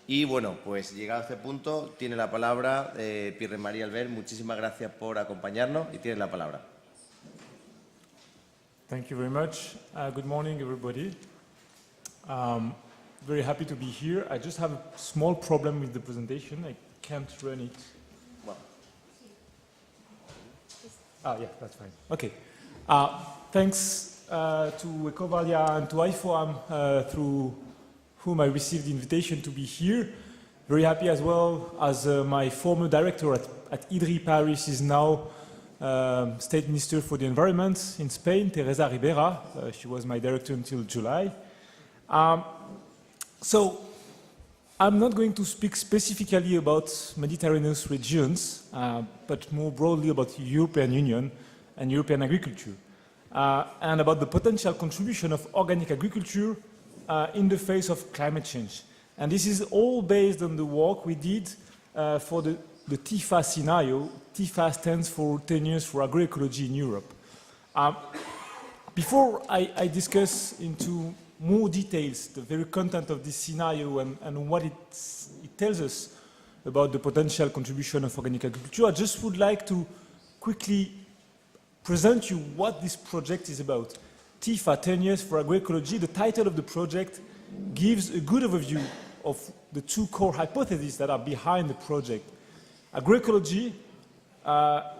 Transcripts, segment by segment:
Y bueno, pues llegado a este punto, tiene la palabra Pierre Aubert. Muchísimas gracias por acompañarnos y tiene la palabra. Thank you very much. Good morning, everybody. Very happy to be here. I just have a small problem with the presentation. I can't run it. Well. Yeah, that's fine. Okay. Thanks to Ecovalia and to TYFA, through whom I received the invitation to be here. Very happy as well as my former director at IDDRI Paris is now State Minister for the Environment in Spain, Teresa Ribera. She was my director until July. So I'm not going to speak specifically about Mediterranean regions, but more broadly about the European Union and European agriculture, and about the potential contribution of organic agriculture in the face of climate change. And this is all based on the work we did for the TYFA scenario. TYFA stands for 10 Years for Agroecology in Europe. Before I discuss into more details the very content of this scenario and what it tells us about the potential contribution of organic agriculture, I just would like to quickly present you what this project is about. TYFA, 10 Years for Agroecology, the title of the project gives a good overview of the two core hypotheses that are behind the project. Agroecology,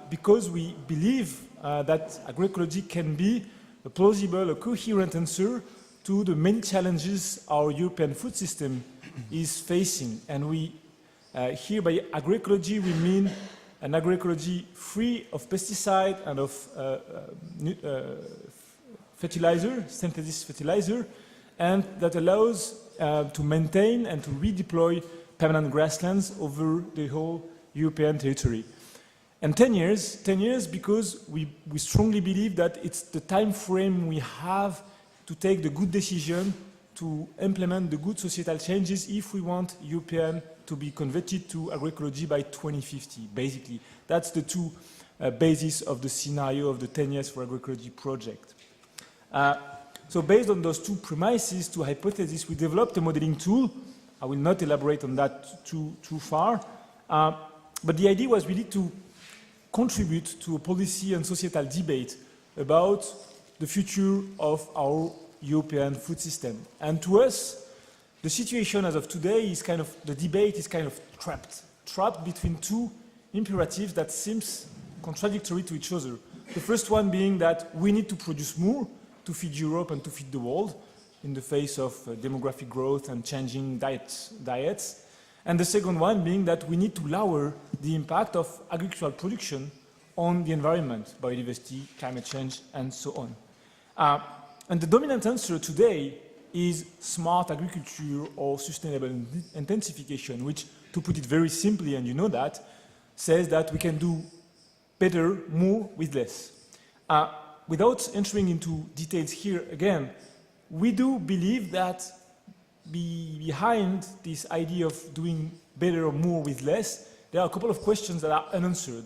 because we believe that agroecology can be a plausible, a coherent answer to the main challenges our European food system is facing. And we, here by agroecology, we mean an agroecology free of pesticide and of fertilizer, synthesis fertilizer, and that allows to maintain and to redeploy permanent grasslands over the whole European territory. And 10 years because we strongly believe that it's the time frame we have to take the good decision to implement the good societal changes if we want European to be converted to agroecology by 2050, basically. That's the two bases of the scenario of the 10 Years for Agroecology project. So based on those two premises, two hypotheses, we developed a modeling tool. I will not elaborate on that too far. But the idea was really to contribute to a policy and societal debate about the future of our European food system. And to us, the situation as of today is kind of, the debate is kind of trapped between two imperatives that seems contradictory to each other. The first one being that we need to produce more to feed Europe and to feed the world in the face of demographic growth and changing diets. And the second one being that we need to lower the impact of agricultural production on the environment, biodiversity, climate change, and so on. And the dominant answer today is smart agriculture or sustainable intensification, which, to put it very simply, and you know that, says that we can do better, more with less. Without entering into details here again, we do believe that behind this idea of doing better or more with less, there are a couple of questions that are unanswered.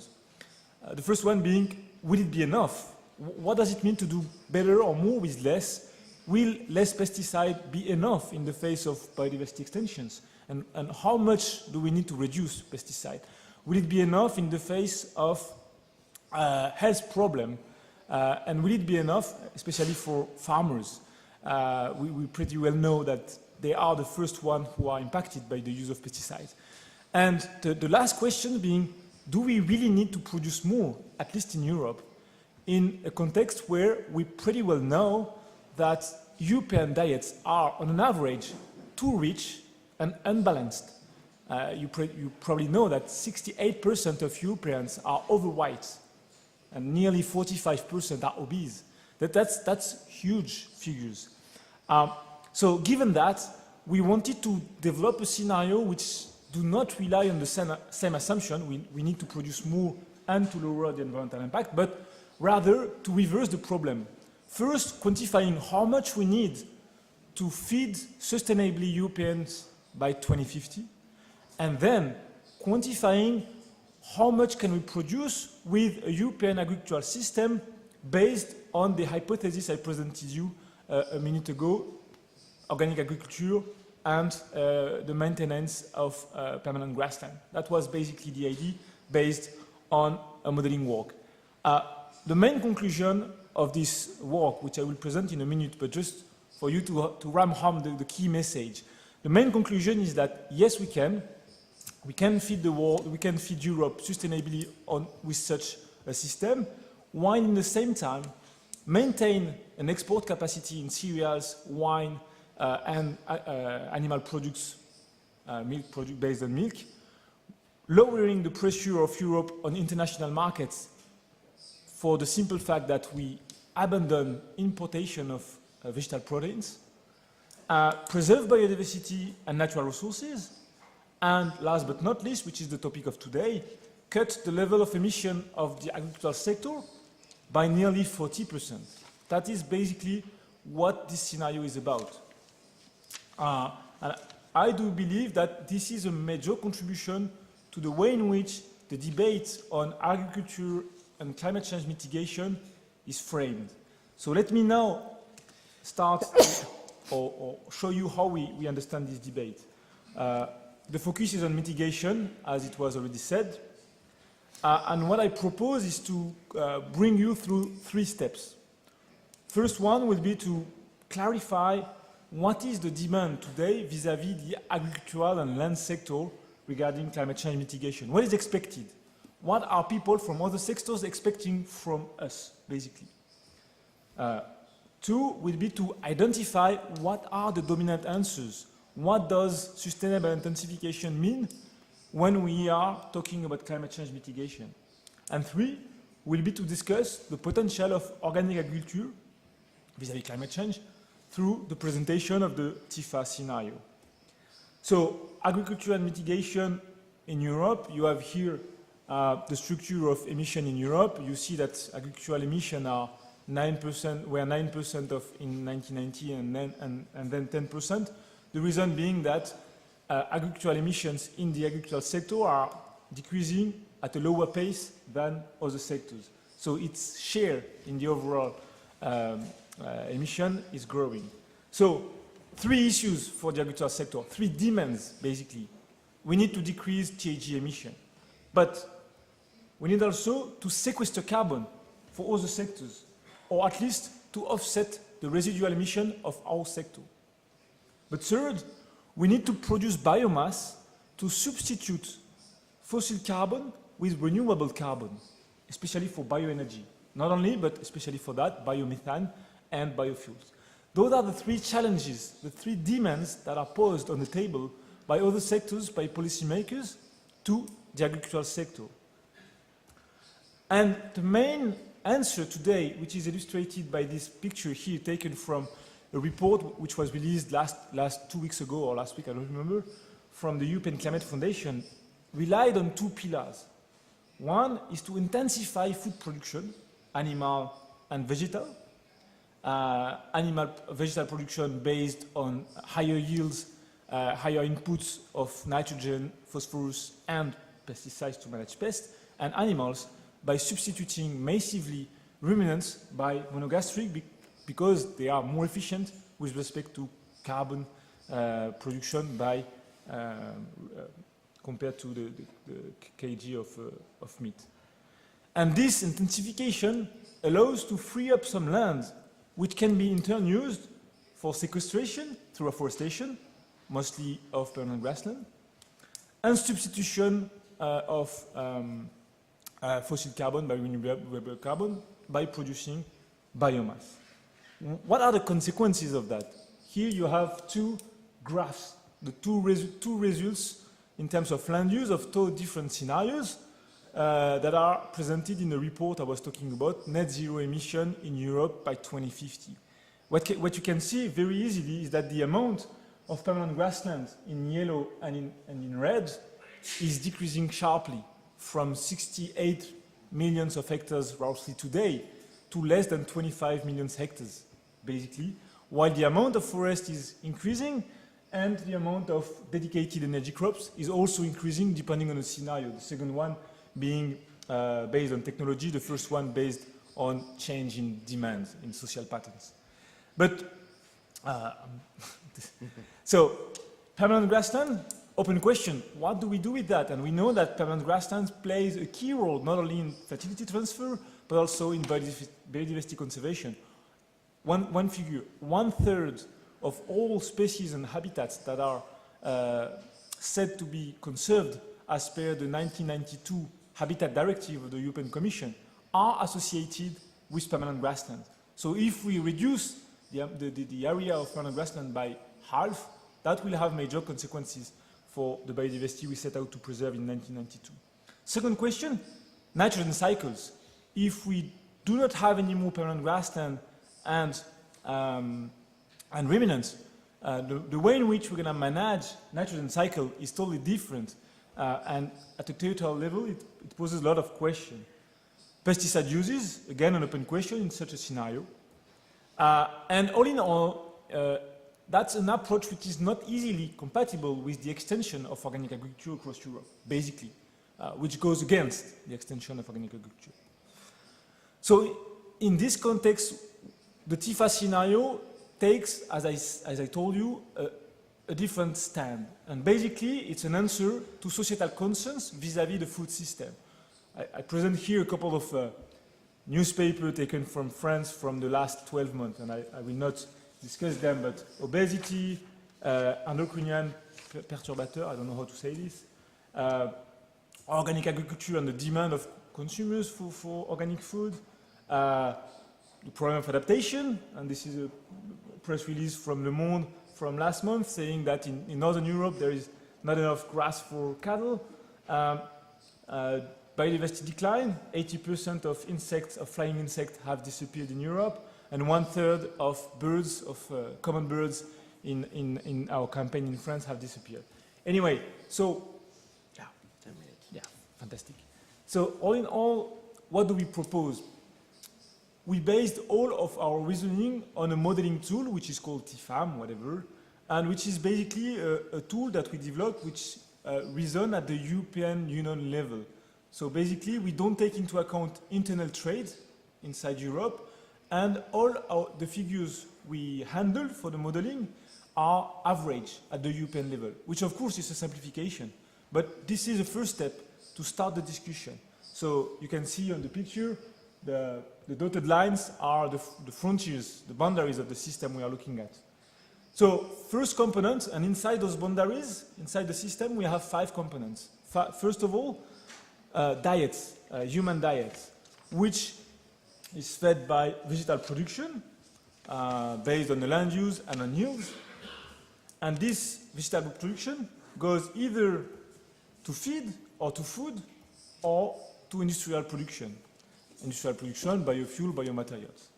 The first one being, will it be enough? What does it mean to do better or more with less? Will less pesticide be enough in the face of biodiversity extensions? And how much do we need to reduce pesticide? Will it be enough in the face of health problem? And will it be enough, especially for farmers? We pretty well know that they are the first ones who are impacted by the use of pesticides. And the last question being, do we really need to produce more, at least in Europe, in a context where we pretty well know that European diets are, on an average, too rich and unbalanced? You probably know that 68% of Europeans are overweight and nearly 45% are obese. That's huge figures. So given that, we wanted to develop a scenario which do not rely on the same assumption, we need to produce more and to lower the environmental impact, but rather to reverse the problem. First, quantifying how much we need to feed sustainably Europeans by 2050, and then quantifying how much can we produce with a European agricultural system based on the hypothesis I presented you a minute ago, organic agriculture, and the maintenance of permanent grassland. That was basically the idea based on a modeling work. The main conclusion of this work, which I will present in a minute, but just for you to ram home the key message. The main conclusion is that yes, we can feed the world, we can feed Europe sustainably with such a system, while in the same time maintain an export capacity in cereals, wine, and animal products, milk product based on milk, lowering the pressure of Europe on international markets for the simple fact that we abandon importation of vegetable proteins, preserve biodiversity and natural resources, and last but not least, which is the topic of today, cut the level of emission of the agricultural sector by nearly 40%. That is basically what this scenario is about. And I do believe that this is a major contribution to the way in which the debate on agriculture and climate change mitigation is framed. So let me now start or show you how we understand this debate. The focus is on mitigation, as it was already said. And what I propose is to bring you through 3 steps. First one will be to clarify what is the demand today vis-à-vis the agricultural and land sector regarding climate change mitigation. What is expected? What are people from other sectors expecting from us, basically? 2 will be to identify what are the dominant answers. What does sustainable intensification mean when we are talking about climate change mitigation? And 3 will be to discuss the potential of organic agriculture vis-à-vis climate change through the presentation of the TYFA scenario. So, agriculture and mitigation in Europe, you have here the structure of emission in Europe. You see that agricultural emissions are 9%, were 9% of in 1990 and then 10%. The reason being that agricultural emissions in the agricultural sector are decreasing at a lower pace than other sectors. So its share in the overall emission is growing. So 3 issues for the agricultural sector, 3 demands basically. We need to decrease THG emission, but we need also to sequester carbon for other sectors, or at least to offset the residual emission of our sector. But third, we need to produce biomass to substitute fossil carbon with renewable carbon, especially for bioenergy. Not only, but especially for that, biomethane and biofuels. Those are the 3 challenges, the 3 demands that are posed on the table by other sectors, by policymakers, to the agricultural sector. And the main answer today, which is illustrated by this picture here taken from a report which was released last 2 weeks ago or last week, I don't remember, from the European Climate Foundation, relied on 2 pillars. One is to intensify food production, animal and vegetal. Vegetal production based on higher yields, higher inputs of nitrogen, phosphorus and pesticides to manage pests, and animals by substituting massively ruminants by monogastric because they are more efficient with respect to carbon production by compared to the kg of meat. And this intensification allows to free up some land which can be in turn used for sequestration through afforestation, mostly of permanent grassland, and substitution of fossil carbon by renewable carbon by producing biomass. What are the consequences of that? Here you have 2 graphs, the two results in terms of land use of 2 different scenarios that are presented in the report I was talking about, net zero emission in Europe by 2050. What you can see very easily is that the amount of permanent grassland in yellow and in red is decreasing sharply from 68 millions of hectares roughly today to less than 25 million hectares, basically, while the amount of forest is increasing and the amount of dedicated energy crops is also increasing depending on the scenario. The second one being based on technology, the first one based on change in demand, in social patterns. But, so, Permanent grassland, open question. What do we do with that? And we know that permanent grasslands plays a key role not only in fertility transfer, but also in biodiversity conservation. One figure, 1/3 of all species and habitats that are said to be conserved as per the 1992 Habitat Directive of the European Commission are associated with permanent grassland. So if we reduce the area of permanent grassland by half, that will have major consequences for the biodiversity we set out to preserve in 1992. Second question, nitrogen cycles. If we do not have any more permanent grassland and ruminants, the way in which we're going to manage nitrogen cycle is totally different. And at a territorial level, it poses a lot of questions. Pesticide uses, again, an open question in such a scenario. And all in all, that's an approach which is not easily compatible with the extension of organic agriculture across Europe, basically, which goes against the extension of organic agriculture. So in this context, the TYFA scenario takes, as I told you, a different stand. And basically, it's an answer to societal concerns vis-à-vis the food system. I present here a couple of newspapers taken from France from the last 12 months, and I will not discuss them, but obesity, endocrinian perturbator, I don't know how to say this, organic agriculture and the demand of consumers for organic food, the problem of adaptation, and this is a press release from Le Monde from last month saying that in Northern Europe there is not enough grass for cattle, biodiversity decline, 80% of insects, of flying insects have disappeared in Europe, and 1/3 of birds, common birds in our campaign in France have disappeared. Anyway, so, yeah, 10 minutes. Yeah, fantastic. So all in all, what do we propose? We based all of our reasoning on a modeling tool, which is called TYFA, whatever, and which is basically a tool that we developed which reason at the European Union level. So basically, we don't take into account internal trade inside Europe, and all the figures we handle for the modeling are average at the European level, which of course is a simplification. But this is a first step to start the discussion. So you can see on the picture, the dotted lines are the frontiers, the boundaries of the system we are looking at. So first component, and inside those boundaries, inside the system, we have 5 components. First of all, diets, human diets, which is fed by vegetal production based on the land use and on yields. And this vegetable production goes either to feed or to food or to industrial production. Industrial production, biofuel, biomaterials.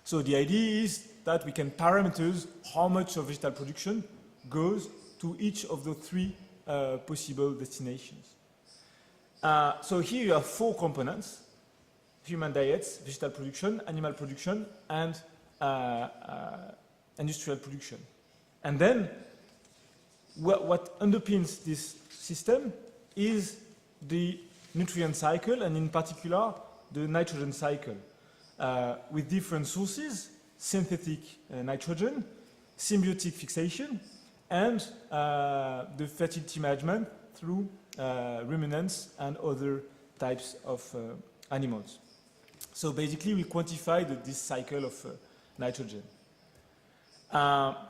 So the idea is that we can parameterize how much of vegetable production goes to each of the 3 possible destinations. So here you have 4 components: human diets, vegetable production, animal production, and industrial production. And then what underpins this system is the nutrient cycle, and in particular the nitrogen cycle, with different sources: synthetic nitrogen, symbiotic fixation, and the fertility management through ruminants and other types of animals. So basically we quantify this cycle of nitrogen.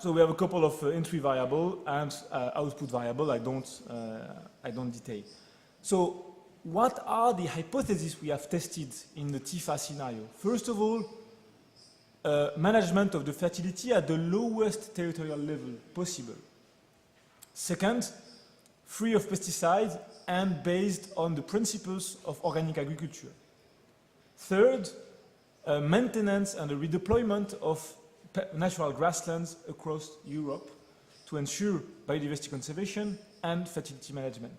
So we have a couple of entry variable and output variable. I don't detail. So what are the hypotheses we have tested in the TYFA scenario? First of all, management of the fertility at the lowest territorial level possible. Second, free of pesticides and based on the principles of organic agriculture. Third, maintenance and the redeployment of natural grasslands across Europe to ensure biodiversity conservation and fertility management.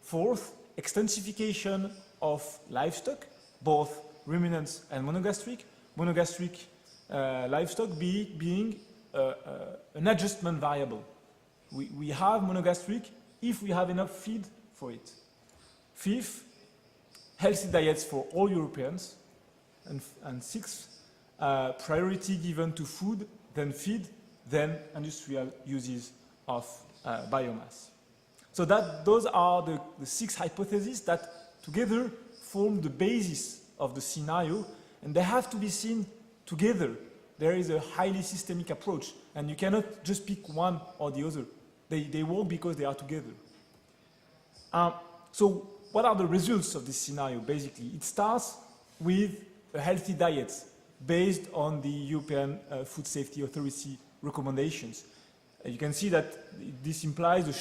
Fourth, extensification of livestock, both ruminants and monogastric. Monogastric livestock being an adjustment variable. We have monogastric if we have enough feed for it. Fifth, healthy diets for all Europeans. And sixth, priority given to food, then feed, then industrial uses of biomass. So those are the 6 hypotheses that together form the basis of the scenario, and they have to be seen together. There is a highly systemic approach, and you cannot just pick one or the other. They work because they are together. So what are the results of this scenario, basically? It starts with a healthy diet based on the European Food Safety Authority recommendations. You can see that this implies a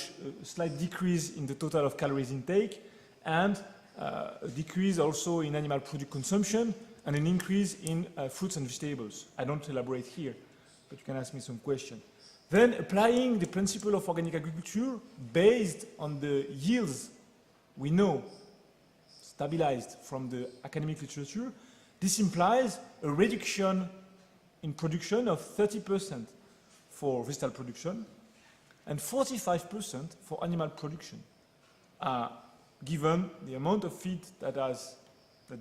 slight decrease in the total of calories intake and a decrease also in animal product consumption and an increase in fruits and vegetables. I don't elaborate here, but you can ask me some questions. Then applying the principle of organic agriculture based on the yields we know, stabilized from the academic literature, this implies a reduction in production of 30% for vegetable production and 45% for animal production, given the amount of feed that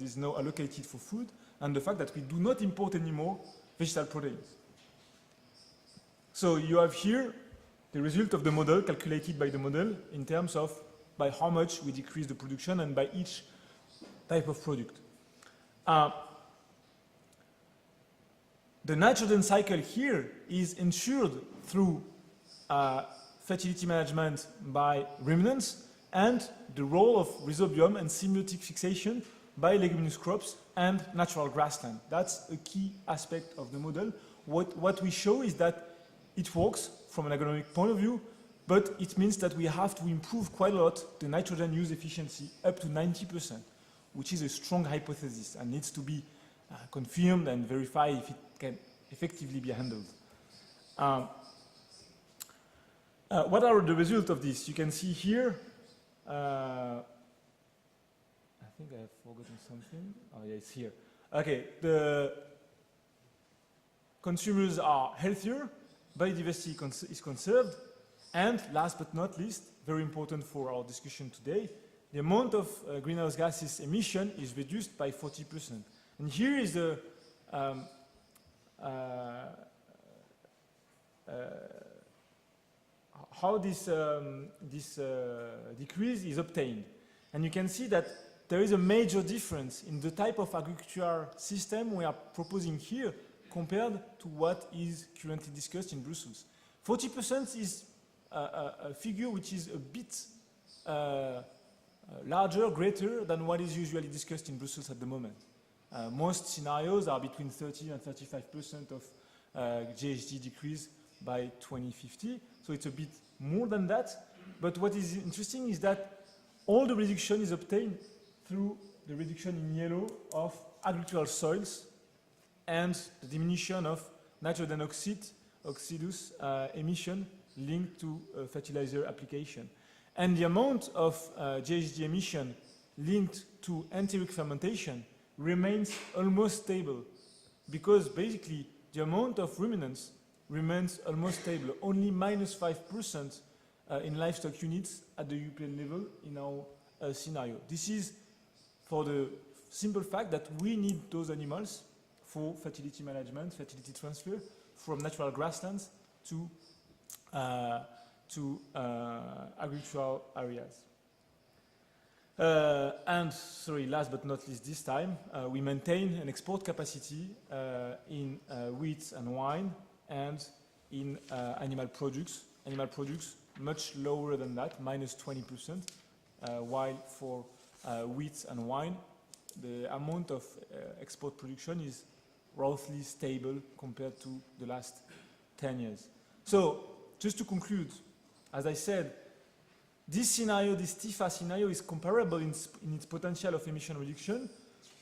is now allocated for food and the fact that we do not import anymore vegetable proteins. So you have here the result of the model, calculated by the model, in terms of by how much we decrease the production and by each type of product. The nitrogen cycle here is ensured through fertility management by ruminants and the role of rhizobium and symbiotic fixation by leguminous crops and natural grassland. That's a key aspect of the model. What we show is that it works from an agronomic point of view, but it means that we have to improve quite a lot the nitrogen use efficiency up to 90%, which is a strong hypothesis and needs to be confirmed and verified if it can effectively be handled. What are the results of this? You can see here, I think I have forgotten something. Oh yeah, it's here. Okay, the consumers are healthier, biodiversity is conserved, and last but not least, very important for our discussion today, the amount of greenhouse gases emission is reduced by 40%. And here is the how this decrease is obtained. And you can see that there is a major difference in the type of agricultural system we are proposing here compared to what is currently discussed in Brussels. 40% is a figure which is a bit larger, greater than what is usually discussed in Brussels at the moment. Most scenarios are between 30 and 35% of GHG decrease by 2050, so it's a bit more than that. But what is interesting is that all the reduction is obtained through the reduction in yellow of agricultural soils and the diminution of nitrogen oxidus emission linked to fertilizer application. And the amount of GHG emission linked to enteric fermentation remains almost stable, because basically the amount of ruminants remains almost stable, only -5% in livestock units at the European level in our scenario. This is for the simple fact that we need those animals for fertility management, fertility transfer from natural grasslands to agricultural areas. And sorry, last but not least this time, we maintain an export capacity in wheat and wine and in animal products. Animal products much lower than that, -20%, while for wheat and wine, the amount of export production is roughly stable compared to the last 10 years. So, just to conclude, as I said, this scenario, this TYFA scenario, is comparable in its potential of emission reduction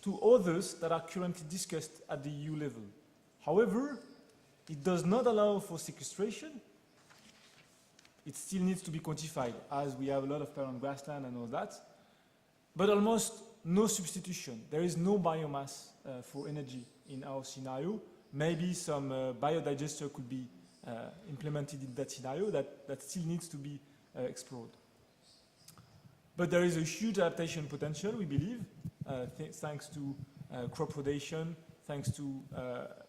to others that are currently discussed at the EU level. However, it does not allow for sequestration. It still needs to be quantified, as we have a lot of parent grassland and all that, but almost no substitution. There is no biomass for energy in our scenario. Maybe some biodigester could be implemented in that scenario that still needs to be explored. But there is a huge adaptation potential, we believe, thanks to crop rotation, thanks to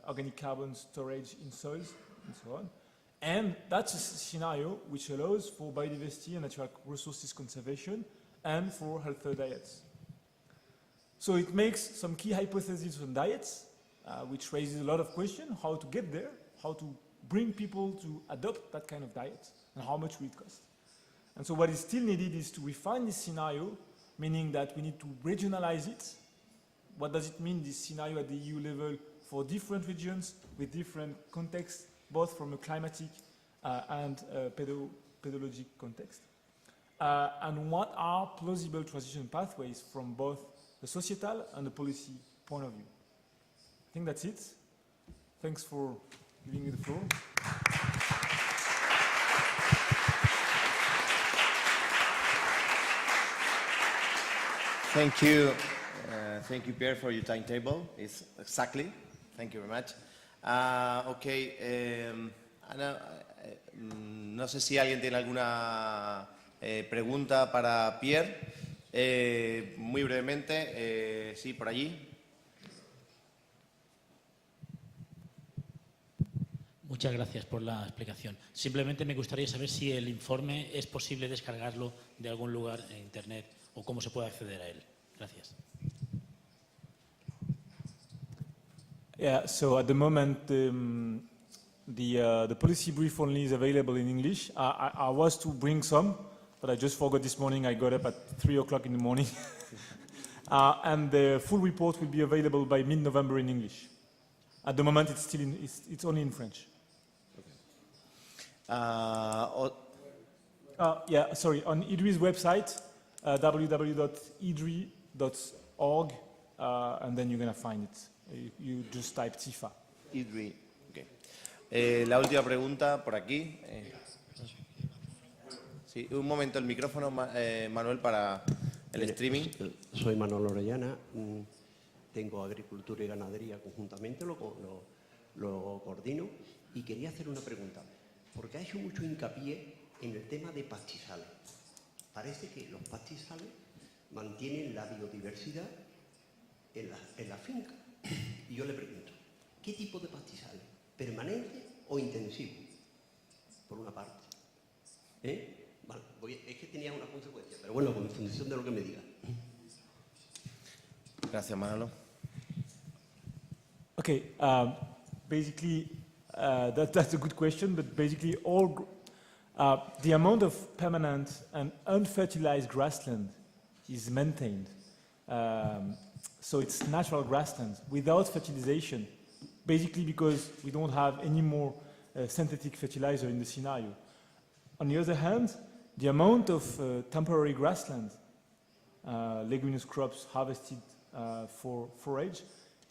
organic carbon storage in soils, and so on. And that's a scenario which allows for biodiversity and natural resources conservation and for healthier diets. So it makes some key hypotheses on diets, which raises a lot of questions, how to get there, how to bring people to adopt that kind of diet, and how much will it cost. And so what is still needed is to refine this scenario, meaning that we need to regionalize it. What does it mean, this scenario at the EU level for different regions with different contexts, both from a climatic and pedologic context? And what are plausible transition pathways from both the societal and the policy point of view? I think that's it. Thanks for giving me the floor. Thank you, Pierre, for your timetable. It's exactly. Thank you very much. No sé si alguien tiene alguna pregunta para Pierre. Muy brevemente, sí, por allí. Muchas gracias por la explicación. Simplemente me gustaría saber si el informe es posible descargarlo de algún lugar en Internet o cómo se puede acceder a él. Gracias. Yeah, so at the moment, the policy brief only is available in English. I was to bring some, but I just forgot this morning. I got up at 3 o'clock in the morning. And the full report will be available by mid-November in English. At the moment, it's still it's only in French. Yeah, sorry, on IDDRI's website, www.idri.org, and then you're going to find it. You just type TYFA. IDDRI, okay. La última pregunta por aquí. Sí, un momento, el micrófono, Manuel, para el streaming. Soy Manuel Orellana, tengo agricultura y ganadería conjuntamente, lo coordino y quería hacer una pregunta, porque ha hecho mucho hincapié en el tema de pastizales. Parece que los pastizales mantienen la biodiversidad en la finca. Y yo le pregunto, ¿qué tipo de pastizales? ¿Permanente o intensivo? Por una parte. Vale, es que tenía una consecuencia, pero bueno, en función de lo que me diga. Gracias, Manolo. Okay, basically, that's a good question, but basically the amount of permanent and unfertilized grassland is maintained. So it's natural grassland without fertilization, basically because we don't have any more synthetic fertilizer in the scenario. On the other hand, the amount of temporary grassland, leguminous crops harvested for forage,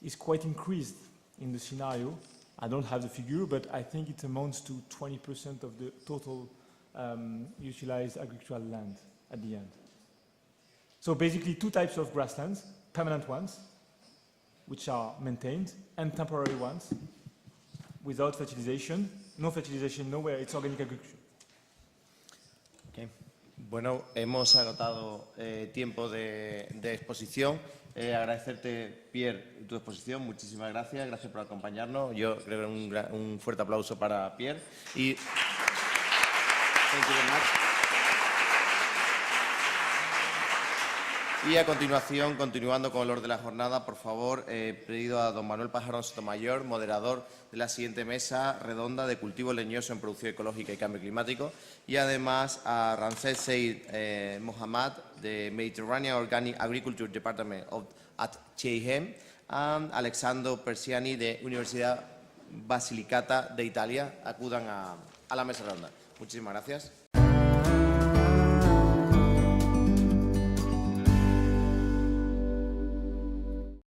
is quite increased in the scenario. I don't have the figure, but I think it amounts to 20% of the total utilized agricultural land at the end. So basically two types of grasslands, permanent ones, which are maintained, and temporary ones, without fertilization. No fertilization nowhere, it's organic agriculture. Okay. Bueno, hemos agotado tiempo de exposición. Agradecerte, Pierre, tu exposición. Muchísimas gracias. Gracias por acompañarnos. Yo creo que un fuerte aplauso para Pierre. Y thank you very much. Y a continuación, continuando con el orden de la jornada, por favor, he pedido a don Manuel Pajarón Sotomayor, moderador de la siguiente mesa redonda de cultivo leñoso en producción ecológica y cambio climático, y además a Ramses Seid Mohammad, de Mediterranean Organic Agriculture Department at TYFA, y Alexandro Persiani, de Universidad Basilicata de Italia, acudan a la mesa redonda. Muchísimas gracias.